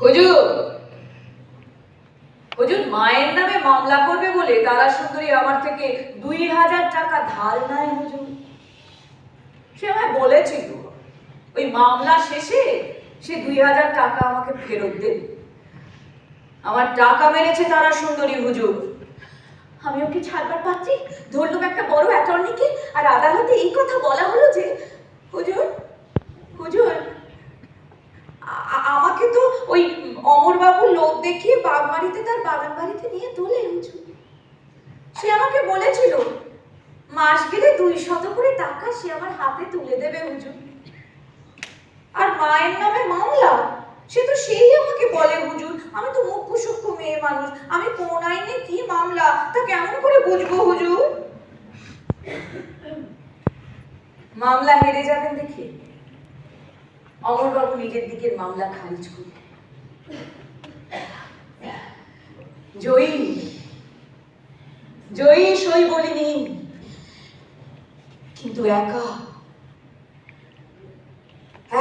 হুজুর হুজুর মায়ের নামে মামলা করবে বলে তারা সুন্দরী আমার থেকে 2000 টাকা ধার নেয় হুজুর। সে আমায় বলেছিল ওই মামলা শেষে সে 2000 টাকা আমাকে ফেরত দেবে। আমার টাকা মেরেছে তারা সুন্দরী হুজুর। আমি ওকে ছাড়বার পাচ্ছি, ধরলাম একটা বড় অ্যাটর্নিকে, আর আদালতে এই কথা বলা হলো যে হুজুর হুজুর আমাকে তো ওই অমরবাবুর লোক দেখিয়ে বাগমারিতে তার বাগান বাড়িতে নিয়ে তোলে হুজুর। সে আমাকে বলেছিল মাস গেলে 200 করে টাকা সে আমার হাতে তুলে দেবে হুজুর। আর মায়ের নামে মামলা, সে তো সেই আমাকে বলে হুজুর আমি তো মুখ্য সূক্ষ্ম মেয়ে মানুষ, আমি কোন আইনে কি মামলা তা কেমন করে বুঝবো হুজুর? মামলা হেরে যাবেন দেখে অমরবাবু নিজের দিকের মামলা খারিজ করে জয়ী জয়ী সই বলিনি, কিন্তু একা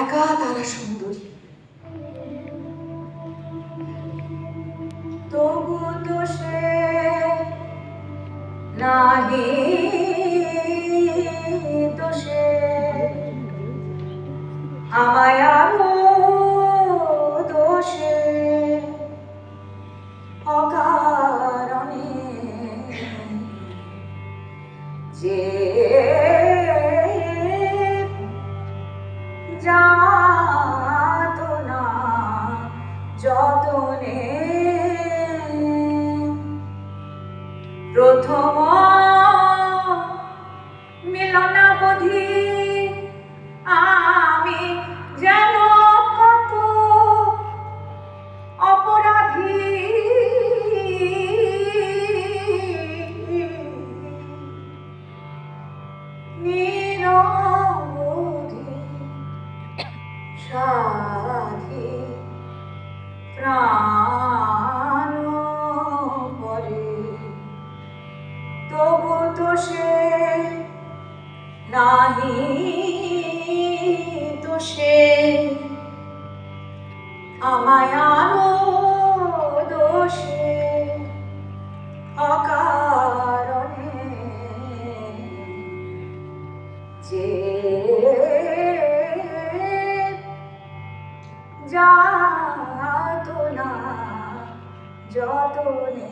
একা তারা সুন্দরী। তবু তো সে নাহি দোষে আমায় আরো দোষে অকারণে যে যাতনা যতনে প্রথম মিলনাবধি আমি যেন কত অপরাধী। নিরবধি সাধি প্রাণ পরে, তবু তো সে নাহি দোষে আমায় আরো দোষে অকারণে যে যাতনা যতনে